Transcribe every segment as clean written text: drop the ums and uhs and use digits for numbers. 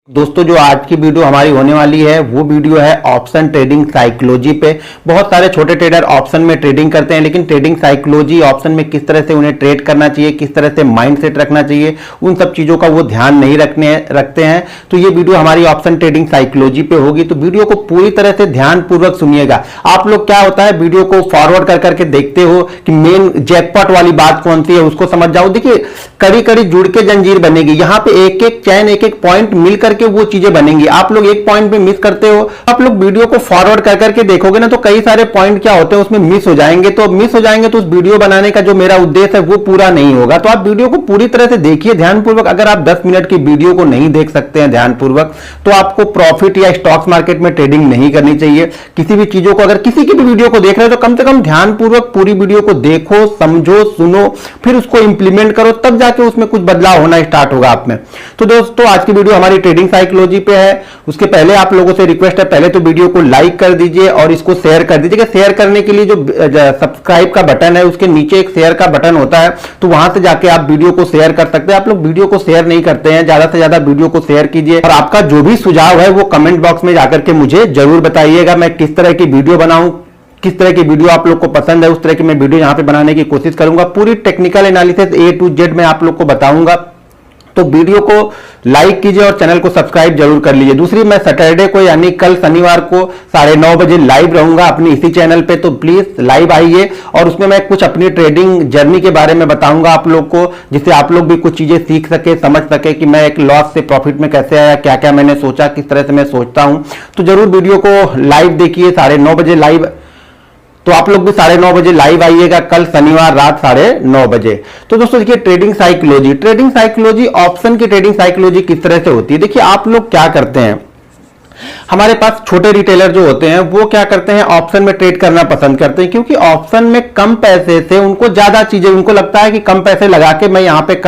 दोस्तों जो आज की वीडियो हमारी होने वाली है वो वीडियो है ऑप्शन ट्रेडिंग साइकोलॉजी पे। बहुत सारे छोटे ट्रेडर ऑप्शन में ट्रेडिंग करते हैं, लेकिन ट्रेडिंग साइकोलॉजी ऑप्शन में किस तरह से उन्हें ट्रेड करना चाहिए, किस तरह से माइंडसेट रखना चाहिए, उन सब चीजों का वो ध्यान नहीं रखते हैं। तो ये वीडियो हमारी ऑप्शन ट्रेडिंग साइकोलॉजी पे होगी, तो वीडियो को पूरी तरह से ध्यानपूर्वक सुनिएगा। आप लोग क्या होता है वीडियो को फॉरवर्ड कर करके देखते हो कि मेन जैकपॉट वाली बात कौन सी है उसको समझ जाओ। देखिए कड़ी कड़ी जुड़ के जंजीर बनेगी, यहां पे एक एक चैन एक एक पॉइंट मिलकर के वो चीजें बनेंगी। आप लोग एक पॉइंट पे मिस करते हो, आप लोग वीडियो को फॉरवर्ड कर करके देखोगे ना तो कई सारे पॉइंट क्या होते हैं उसमें मिस हो जाएंगे। तो मिस हो जाएंगे तो उस वीडियो बनाने का जो मेरा उद्देश्य है वो पूरा नहीं होगा। तो आप वीडियो को पूरी तरह से देखिए ध्यानपूर्वक। अगर आप 10 मिनट की वीडियो को नहीं देख सकते हैं ध्यानपूर्वक तो आपको प्रॉफिट या स्टॉक्स मार्केट में ट्रेडिंग नहीं करनी चाहिए। किसी भी चीजों को अगर किसी की भी वीडियो को देख रहे हो तो कम से कम ध्यानपूर्वक पूरी वीडियो को देखो, समझो, सुनो, फिर उसको इंप्लीमेंट करो, तब जाके उसमें कुछ बदलाव होना स्टार्ट होगा आप में। तो दोस्तों आज की वीडियो हमारी ट्रेडिंग साइकोलॉजी पे है। उसके पहले आप लोगों से रिक्वेस्ट है, पहले तो वीडियो को लाइक कर दीजिए और इसको शेयर कर दीजिए। शेयर करने के लिए जो सब्सक्राइब का बटन है उसके नीचे एक शेयर का बटन होता है, तो वहां से जाके आप वीडियो को शेयर कर सकते हैं। आप लोग वीडियो को शेयर नहीं करते हैं, ज्यादा से ज्यादा वीडियो को शेयर कीजिए और आपका जो भी सुझाव है वो कमेंट बॉक्स में जाकर के मुझे जरूर बताइएगा। मैं किस तरह की वीडियो बनाऊं, किस तरह की वीडियो आप लोग को पसंद है, उस तरह की मैं वीडियो यहां पे बनाने की कोशिश करूंगा। पूरी technical analysis A to Z मैं आप लोग को बताऊंगा। तो वीडियो को लाइक कीजिए और चैनल को सब्सक्राइब जरूर कर लीजिए। दूसरी, मैं सैटरडे को यानी कल शनिवार को 9:30 बजे लाइव रहूंगा अपनी इसी चैनल पे, तो प्लीज लाइव आइए और उसमें मैं कुछ अपनी ट्रेडिंग जर्नी के बारे में बताऊंगा आप लोग को, जिससे आप लोग भी कुछ चीजें सीख सके, समझ सके कि मैं एक लॉस से प्रॉफिट में कैसे आया, क्या क्या मैंने सोचा, किस तरह से मैं सोचता हूं। तो जरूर वीडियो को लाइव देखिए 9:30 बजे लाइव। तो आप लोग भी 9:30 बजे लाइव आइएगा कल शनिवार रात 9:30 बजे। तो दोस्तों देखिए ट्रेडिंग साइकोलॉजी ऑप्शन की ट्रेडिंग साइकोलॉजी किस तरह से होती है। देखिए आप लोग क्या करते हैं, हमारे पास छोटे रिटेलर जो होते हैं वो क्या करते हैं, ऑप्शन में ट्रेड करना पसंद करते हैं, क्योंकि ऑप्शन में कम पैसे से उनको ज्यादा चीजें, उनको लगता है कि कम पैसे लगा के मैं यहां पे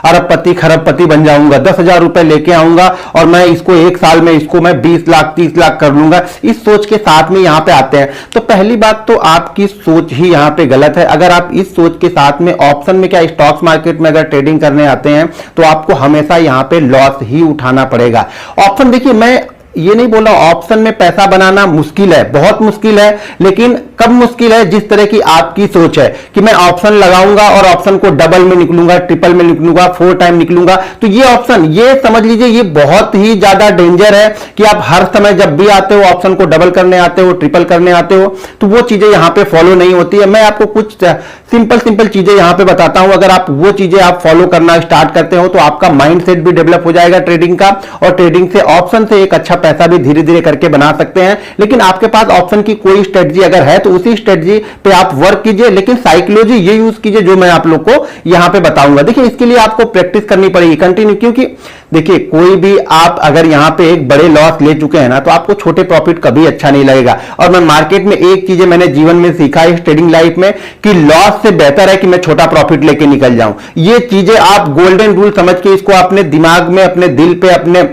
अरबपति खरबपति बन जाऊंगा, 10,000 रुपए लेके आऊंगा और मैं इसको एक साल में इसको मैं 20 लाख 30 लाख कर लूंगा। इस सोच के साथ में यहां पे आते हैं। तो पहली बात तो आपकी सोच ही यहां पे गलत है। अगर आप इस सोच के साथ में ऑप्शन में क्या स्टॉक्स मार्केट में अगर ट्रेडिंग करने आते हैं तो आपको हमेशा यहां पे लॉस ही उठाना पड़ेगा। ऑप्शन देखिए, मैं ये नहीं बोला ऑप्शन में पैसा बनाना मुश्किल है, बहुत मुश्किल है, लेकिन कब मुश्किल है, जिस तरह की आपकी सोच है कि मैं ऑप्शन लगाऊंगा और ऑप्शन को डबल में निकलूंगा, ट्रिपल में निकलूंगा, 4 टाइम निकलूंगा। तो ये ऑप्शन, ये समझ लीजिए ये बहुत ही ज्यादा डेंजर है कि आप हर समय जब भी आते हो ऑप्शन को डबल करने आते हो, ट्रिपल करने आते हो, तो वो चीजें यहां पे फॉलो नहीं होती है। मैं आपको कुछ सिंपल चीजें यहां पे बताता हूं। अगर आप वो चीजें आप फॉलो करना स्टार्ट करते हो तो आपका माइंडसेट भी डेवलप हो जाएगा ट्रेडिंग का, और ट्रेडिंग से ऑप्शन से एक अच्छा पैसा भी धीरे धीरे करके बना सकते हैं। लेकिन आपके पास ऑप्शन की कोई स्ट्रेटजी अगर है तो उसी स्ट्रेटजी पे आप वर्क कीजिए, लेकिन साइकोलॉजी ये यूज कीजिए जो मैं आप लोग को यहां पे बताऊंगा। देखिए इसके लिए आपको प्रैक्टिस करनी पड़ेगी कंटिन्यू, क्योंकि देखिए कोई भी आप अगर यहां पे एक बड़े लॉस ले चुके हैं ना तो आपको छोटे प्रॉफिट कभी अच्छा नहीं लगेगा। और मैं मार्केट में एक चीज मैंने जीवन में सीखा है, ट्रेडिंग लाइफ में, कि लॉस से बेहतर है कि मैं छोटा प्रॉफिट लेके निकल जाऊं। ये चीजें आप गोल्डन रूल समझ के इसको अपने दिमाग में, अपने दिल पे, अपने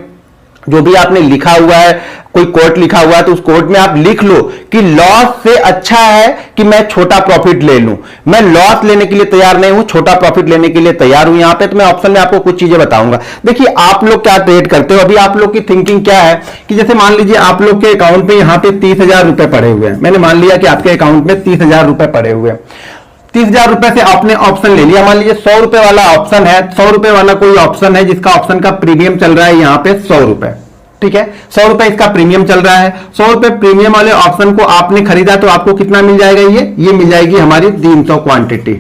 जो भी आपने लिखा हुआ है, कोई कोट लिखा हुआ है तो उस कोट में आप लिख लो कि लॉस से अच्छा है कि मैं छोटा प्रॉफिट ले लूं। मैं लॉस लेने के लिए तैयार नहीं हूं, छोटा प्रॉफिट लेने के लिए तैयार हूं। यहां पे तो मैं ऑप्शन में आपको कुछ चीजें बताऊंगा। देखिए आप लोग क्या ट्रेड करते हो, अभी आप लोग की थिंकिंग क्या है कि जैसे मान लीजिए आप लोग के अकाउंट पे यहां पे 30,000 रुपए पड़े हुए हैं। मैंने मान लिया कि आपके अकाउंट में 30,000 रुपए पड़े हुए हैं। 30,000 रुपए से आपने ऑप्शन ले लिया। मान लीजिए 100 रुपए वाला ऑप्शन है, 100 रुपए वाला कोई ऑप्शन है जिसका ऑप्शन का प्रीमियम चल रहा है यहां पे 100 रुपए, ठीक है। 100 रुपए इसका प्रीमियम चल रहा है। 100 रुपए प्रीमियम वाले ऑप्शन को आपने खरीदा तो आपको कितना मिल जाएगा, ये मिल जाएगी हमारी 300 क्वांटिटी।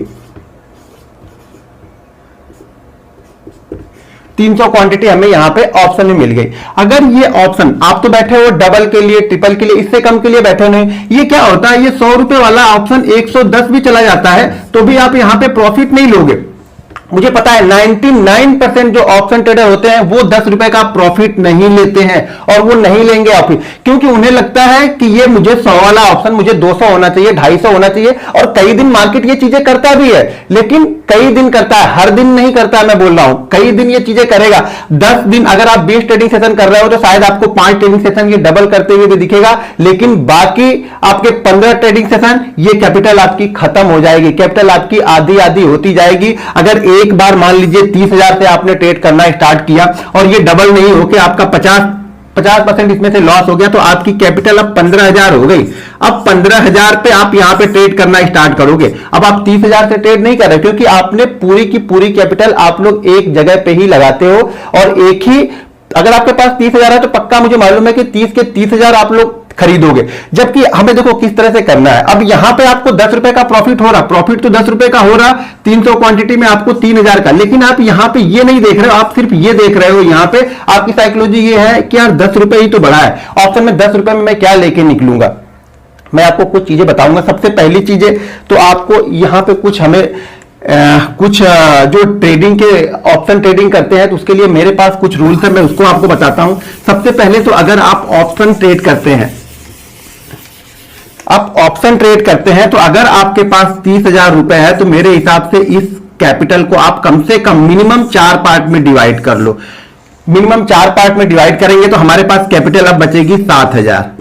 300 क्वांटिटी हमें यहां पे ऑप्शन में मिल गई। अगर ये ऑप्शन आप तो बैठे हो डबल के लिए, ट्रिपल के लिए, इससे कम के लिए बैठे नहीं, ये क्या होता है, ये 100 रुपए वाला ऑप्शन 110 भी चला जाता है तो भी आप यहां पे प्रॉफिट नहीं लोगे। मुझे पता है 99% जो ऑप्शन ट्रेडर होते हैं वो 10 रुपए का प्रॉफिट नहीं लेते हैं, और वो नहीं लेंगे ऑप्शन, क्योंकि उन्हें लगता है कि ये मुझे 100 वाला ऑप्शन मुझे 200 होना चाहिए, 250 होना चाहिए। और कई दिन मार्केट ये चीजें करता भी है, लेकिन कई दिन करता है, हर दिन नहीं करता है। मैं बोल रहा हूं कई दिन ये चीजें करेगा। 10 दिन अगर आप 20 ट्रेडिंग सेशन कर रहे हो तो शायद आपको 5 ट्रेडिंग सेशन ये डबल करते हुए भी दिखेगा, लेकिन बाकी आपके 15 ट्रेडिंग सेशन ये कैपिटल आपकी खत्म हो जाएगी, कैपिटल आपकी आधी आधी होती जाएगी। अगर एक बार मान लीजिए 30,000 से आपने ट्रेड करना स्टार्ट किया और ये डबल नहीं होके आपका 50% इसमें से लॉस हो गया, तो आपकी कैपिटल अब 15,000 हो गई। अब 15,000 पे आप यहां पे ट्रेड करना स्टार्ट करोगे। अब आप 30,000 से ट्रेड नहीं कर रहे, क्योंकि आपने पूरी की पूरी कैपिटल आप लोग एक जगह पे ही लगाते हो और एक ही, अगर आपके पास 30,000 है तो पक्का मुझे मालूम है कि 30 के 30,000 आप लोग खरीदोगे। जबकि हमें देखो किस तरह से करना है। अब यहां पे आपको 10 रुपए का प्रॉफिट हो रहा, प्रॉफिट तो 10 रुपए का हो रहा, 300 क्वांटिटी में आपको 3,000 का, लेकिन आप यहां पे ये नहीं देख रहे हो, आप सिर्फ ये देख रहे हो। यहां पे आपकी साइकोलॉजी ये है कि यार 10 रुपए ही तो बढ़ा है, ऑप्शन में 10 रुपए में मैं क्या लेके निकलूंगा। मैं आपको कुछ चीजें बताऊंगा। सबसे पहली चीजें तो आपको यहां पे कुछ हमें कुछ जो ट्रेडिंग के ऑप्शन ट्रेडिंग करते हैं तो उसके लिए मेरे पास कुछ रूल्स है, मैं उसको आपको बताता हूं। सबसे पहले तो अगर आप ऑप्शन ट्रेड करते हैं, आप ऑप्शन ट्रेड करते हैं तो अगर आपके पास 30,000 रुपए है तो मेरे हिसाब से इस कैपिटल को आप कम से कम मिनिमम 4 पार्ट में डिवाइड कर लो। मिनिमम 4 पार्ट में डिवाइड करेंगे तो हमारे पास कैपिटल अब बचेगी 7,000।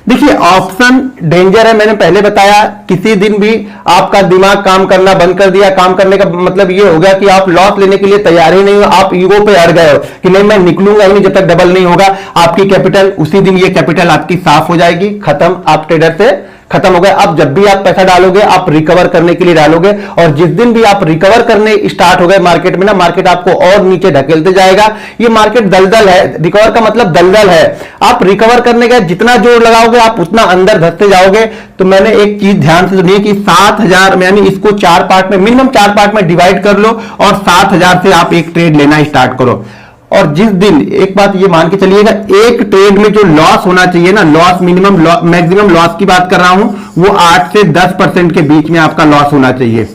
देखिए ऑप्शन डेंजर है, मैंने पहले बताया। किसी दिन भी आपका दिमाग काम करना बंद कर दिया, काम करने का मतलब ये हो गया कि आप लॉस लेने के लिए तैयार ही नहीं हो, आप ईगो पे अड़ गए हो कि नहीं मैं निकलूंगा ही नहीं जब तक डबल नहीं होगा। आपकी कैपिटल उसी दिन, ये कैपिटल आपकी साफ हो जाएगी, खत्म, आप ट्रेडर से खत्म हो गया। अब जब भी आप पैसा डालोगे आप रिकवर करने के लिए डालोगे, और जिस दिन भी आप रिकवर करने स्टार्ट हो गए मार्केट में ना, मार्केट आपको और नीचे ढकेलते जाएगा। ये मार्केट दलदल है, रिकवर का मतलब दलदल है। आप रिकवर करने का जितना जोर लगाओगे आप उतना अंदर धसते जाओगे। तो मैंने एक चीज ध्यान से सुनिए कि 7,000 यानी इसको 4 पार्ट में, मिनिमम 4 पार्ट में डिवाइड कर लो और 7,000 से आप एक ट्रेड लेना स्टार्ट करो। और जिस दिन, एक बात ये मान के चलिएगा, एक ट्रेड में जो लॉस होना चाहिए ना, लॉस मिनिमम मैक्सिमम लॉस की बात कर रहा हूं, वो 8 से 10% के बीच में आपका लॉस होना चाहिए।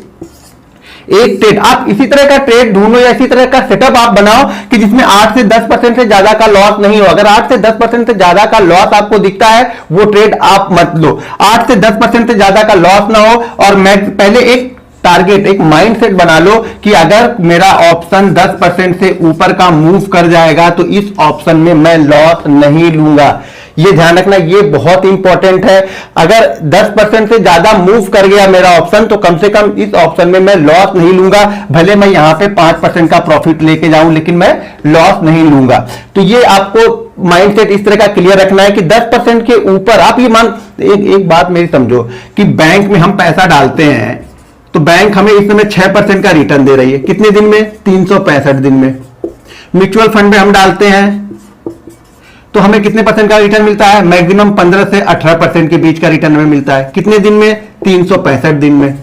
एक ट्रेड आप इसी तरह का ट्रेड ढूंढो या इसी तरह का सेटअप आप बनाओ कि जिसमें 8 से 10% से ज्यादा का लॉस नहीं हो। अगर 8 से 10% से ज्यादा का लॉस आपको दिखता है वो ट्रेड आप मत लो। 8 से 10% से ज्यादा का लॉस ना हो। और मैं पहले एक टारगेट, एक माइंडसेट बना लो कि अगर मेरा ऑप्शन 10% से ऊपर का मूव कर जाएगा तो इस ऑप्शन में मैं लॉस नहीं लूंगा। ये ध्यान रखना, ये बहुत इंपॉर्टेंट है। अगर 10% से ज्यादा मूव कर गया मेरा ऑप्शन तो कम से कम इस ऑप्शन में मैं लॉस नहीं लूंगा। भले मैं यहां पे 5% का प्रॉफिट लेके जाऊं लेकिन मैं लॉस नहीं लूंगा। तो ये आपको माइंडसेट इस तरह का क्लियर रखना है कि 10% के ऊपर आप ये मान, एक बात मेरी समझो कि बैंक में हम पैसा डालते हैं तो बैंक हमें इस समय 6% का रिटर्न दे रही है। कितने दिन में? 365 दिन में। म्यूचुअल फंड में हम डालते हैं तो हमें कितने परसेंट का रिटर्न मिलता है? मैक्सिमम 15 से 18% के बीच का रिटर्न हमें मिलता है। कितने दिन में? 365 दिन में।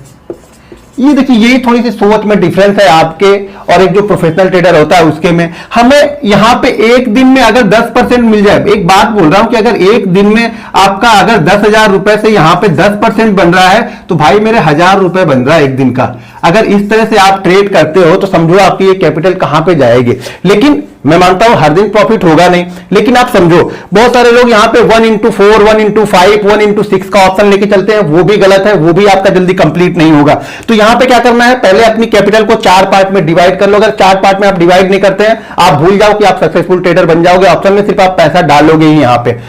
ये देखिए, यही थोड़ी सी सोच में डिफरेंस है आपके और एक जो प्रोफेशनल ट्रेडर होता है उसके में। हमें यहां पे एक दिन में अगर 10% मिल जाए, एक बात बोल रहा हूं कि अगर एक दिन में आपका अगर 10,000 रुपए से यहां पे 10% बन रहा है तो भाई मेरे 1,000 रुपए बन रहा है एक दिन का। अगर इस तरह से आप ट्रेड करते हो तो समझो आपकी ये कैपिटल कहां पे जाएगी। लेकिन मैं मानता हूं हर दिन प्रॉफिट होगा नहीं, लेकिन आप समझो बहुत सारे लोग यहां पे 1x4, 1x5, 1x6 का ऑप्शन लेके चलते हैं, वो भी गलत है, वो भी आपका जल्दी कंप्लीट नहीं होगा। तो यहां पे क्या करना है, पहले अपनी कैपिटल को 4 पार्ट में डिवाइड कर लो। अगर 4 पार्ट में आप डिवाइड नहीं करते हैं आप भूल जाओ कि आप सक्सेसफुल ट्रेडर बन जाओगे। ऑप्शन में सिर्फ आप पैसा डालोगे ही। यहां पे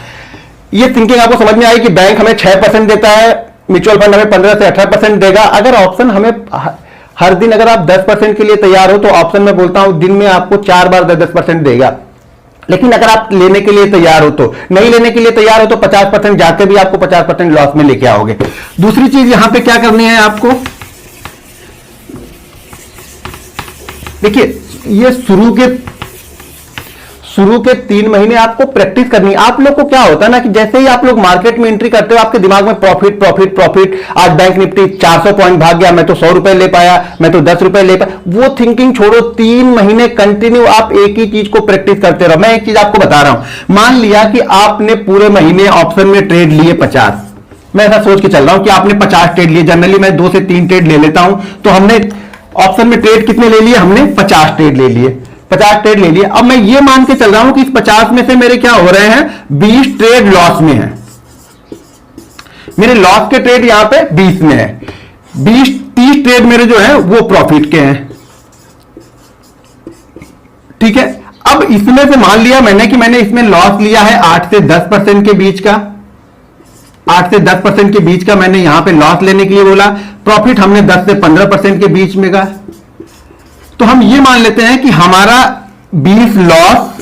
ये थिंकिंग आपको समझ में आई कि बैंक हमें 6% देता है, म्यूचुअल फंड हमें 15 से 18% देगा। अगर ऑप्शन हमें हर दिन, अगर आप 10% के लिए तैयार हो तो ऑप्शन में बोलता हूं दिन में आपको 4 बार 10% देगा। लेकिन अगर आप लेने के लिए तैयार हो तो, नहीं लेने के लिए तैयार हो तो 50% जाके भी आपको 50% लॉस में लेके आओगे। दूसरी चीज यहां पे क्या करनी है आपको, देखिए ये शुरू के 3 महीने आपको प्रैक्टिस करनी है। आप लोग को क्या होता है ना कि जैसे ही आप लोग मार्केट में एंट्री करते हो आपके दिमाग में प्रॉफिट प्रॉफिट प्रॉफिट। आज बैंक निफ्टी 400 पॉइंट भाग गया, मैं तो 100 रुपए ले पाया, मैं तो 10 रुपए ले पाया। वो थिंकिंग छोड़ो, 3 महीने कंटिन्यू आप एक ही चीज को प्रैक्टिस करते रहो। मैं एक चीज आपको बता रहा हूं, मान लिया कि आपने पूरे महीने ऑप्शन में ट्रेड लिए 50, मैं ऐसा सोच के चल रहा हूं कि आपने 50 ट्रेड लिए। जनरली मैं 2 से 3 ट्रेड ले लेता हूं, तो हमने ऑप्शन में ट्रेड कितने ले लिए? हमने 50 ट्रेड ले लिए, 50 ट्रेड ले लिए। अब मैं ये मान के चल रहा हूं कि इस 50 में से मेरे क्या हो रहे हैं, 20 ट्रेड लॉस में है। मेरे लॉस के ट्रेड यहां पे 20 में है, 30 ट्रेड मेरे जो है वो प्रॉफिट के हैं। ठीक है, अब इसमें से मान लिया मैंने कि मैंने इसमें लॉस लिया है 8 से 10% के बीच का, 8 से 10% के बीच का मैंने यहां पे लॉस लेने के लिए बोला। प्रॉफिट हमने 10 से 15% के बीच में का। तो हम ये मान लेते हैं कि हमारा 20 लॉस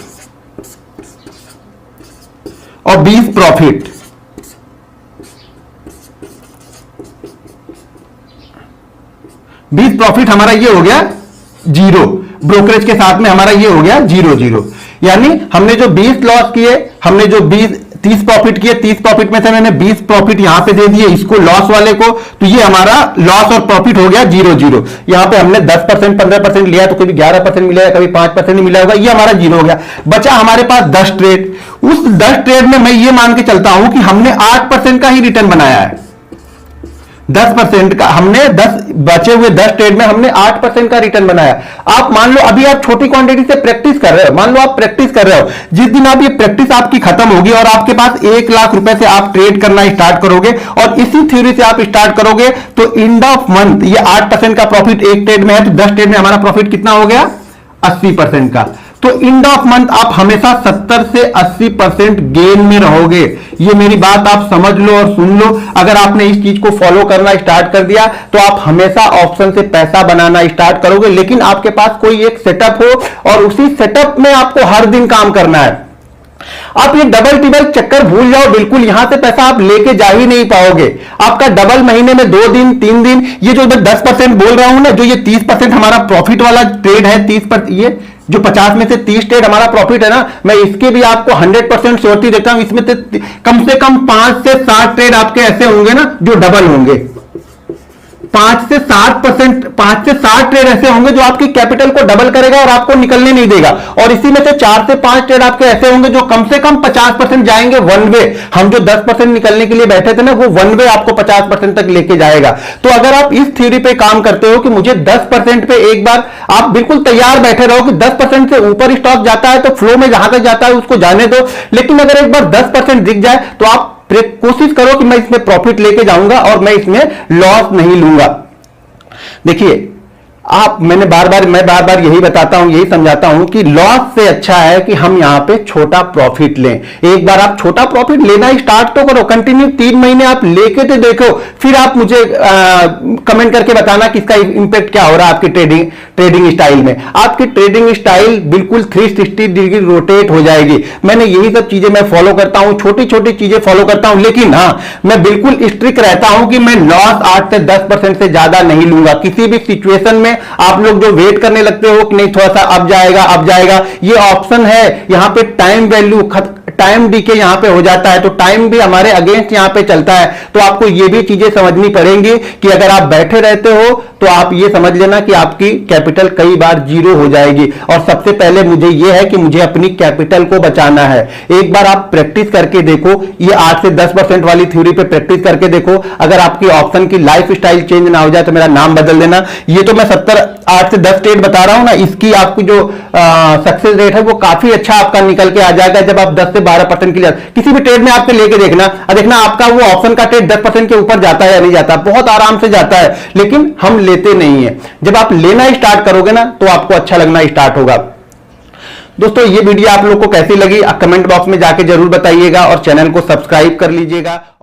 और 20 प्रॉफिट, हमारा ये हो गया 0, ब्रोकरेज के साथ में हमारा ये हो गया 0-0। यानी हमने जो 20 लॉस किए, हमने जो 30 प्रॉफिट किए, 30 प्रॉफिट में से मैंने 20 प्रॉफिट यहां पे दे दिए इसको, लॉस वाले को, तो ये हमारा लॉस और प्रॉफिट हो गया 0-0। यहां पे हमने 10% 15% लिया तो कभी 11% मिला, कभी 5% मिला होगा, ये हमारा 0 हो गया। बचा हमारे पास 10 ट्रेड। उस 10 ट्रेड में मैं ये मान के चलता हूं कि हमने 8% का ही रिटर्न बनाया है। 10% का हमने 10 बचे हुए 10 ट्रेड में हमने 8% का रिटर्न बनाया। आप मान लो अभी आप छोटी क्वांटिटी से प्रैक्टिस कर रहे हो, मान लो आप प्रैक्टिस कर रहे हो, जिस दिन आप ये प्रैक्टिस आपकी खत्म होगी और आपके पास 1 लाख रुपए से आप ट्रेड करना स्टार्ट करोगे और इसी थ्योरी से आप स्टार्ट करोगे तो एंड ऑफ मंथ ये 8% का प्रॉफिट एक ट्रेड में है, तो 10 ट्रेड में हमारा प्रॉफिट कितना हो गया? 80% का। तो एंड ऑफ मंथ आप हमेशा 70 से 80% गेन में रहोगे। ये मेरी बात आप समझ लो और सुन लो। अगर आपने इस चीज को फॉलो करना स्टार्ट कर दिया तो आप हमेशा ऑप्शन से पैसा बनाना स्टार्ट करोगे, लेकिन आपके पास कोई एक सेटअप हो और उसी सेटअप में आपको हर दिन काम करना है। आप ये डबल टिबल चक्कर भूल जाओ, बिल्कुल यहां से पैसा आप लेके जा ही नहीं पाओगे। आपका डबल महीने में 2 दिन 3 दिन, ये जो मैं 10% बोल रहा हूं ना, जो ये 30% हमारा प्रॉफिट वाला ट्रेड है, 30%, ये जो 50 में से 30 ट्रेड हमारा प्रॉफिट है ना, मैं इसके भी आपको 100% श्योरिटी देता हूं। इसमें कम से कम 5 से 7 ट्रेड आपके ऐसे होंगे ना जो डबल होंगे। 5 से 7 ट्रेड ऐसे होंगे जो आपकी कैपिटल को डबल करेगा और आपको निकलने नहीं देगा। और इसी में से 4 से 5 ट्रेड आपके ऐसे होंगे जो कम से कम 50% जाएंगे वन वे। हम जो 10% निकलने के लिए बैठे थे ना, वो वन वे आपको 50% तक लेके जाएगा। तो अगर आप इस थ्योरी पे काम करते हो कि मुझे 10% पे एक बार, आप बिल्कुल तैयार बैठे रहो कि 10% से ऊपर स्टॉक जाता है तो फ्लो में जहां तक जाता है उसको जाने दो, लेकिन अगर एक बार 10% दिख जाए तो आप कोशिश करो कि मैं इसमें प्रॉफिट लेके जाऊंगा और मैं इसमें लॉस नहीं लूंगा। देखिए मैं बार बार यही बताता हूं, यही समझाता हूं कि लॉस से अच्छा है कि हम यहां पे छोटा प्रॉफिट लें। एक बार आप छोटा प्रॉफिट लेना स्टार्ट तो करो, कंटिन्यू 3 महीने आप लेके तो देखो, फिर आप मुझे कमेंट करके बताना कि इसका इंपैक्ट क्या हो रहा है आपकी ट्रेडिंग स्टाइल में। आपकी ट्रेडिंग स्टाइल बिल्कुल 360 डिग्री रोटेट हो जाएगी। मैंने यही सब चीजें मैं फॉलो करता हूं, छोटी छोटी चीजें फॉलो करता हूं, लेकिन हाँ मैं बिल्कुल स्ट्रिक्ट रहता हूं कि मैं लॉस 8 से 10% से ज्यादा नहीं लूंगा किसी भी सिचुएशन में। आप लोग जो वेट करने लगते हो कि नहीं थोड़ा सा अब जाएगा, ये ऑप्शन है, यहां पे टाइम वैल्यू टाइम डीके यहां पे हो जाता है, तो टाइम भी हमारे अगेंस्ट यहां पे चलता है। तो आपको ये भी चीजें समझनी पड़ेंगी कि अगर आप बैठे रहते हो तो आप ये समझ लेना कि आपकी कैपिटल कई बार 0 हो जाएगी। और सबसे पहले मुझे ये है कि मुझे अपनी कैपिटल को बचाना है। एक बार आप प्रैक्टिस करके देखो, ये 8 से 10% वाली थ्योरी पे प्रैक्टिस करके देखो। अगर आपकी ऑप्शन की लाइफ स्टाइल चेंज ना हो जाए तो मेरा नाम बदल देना। ये तो मैं 8 से 10 ट्रेड बता रहा हूं ना, इसकी आपकी जो सक्सेस रेट है वो काफी अच्छा आपका निकल के आ जाएगा जब आप 10 से 12% के लिए किसी भी ट्रेड में आपके लेके देखना आपका वो ऑप्शन का ट्रेड 10% के ऊपर जाता है या नहीं जाता, बहुत आराम से जाता है, लेकिन हम लेते नहीं है। जब आप लेना स्टार्ट करोगे ना तो आपको अच्छा लगना स्टार्ट होगा। दोस्तों ये वीडियो आप लोग को कैसी लगी कमेंट बॉक्स में जाके जरूर बताइएगा और चैनल को सब्सक्राइब कर लीजिएगा।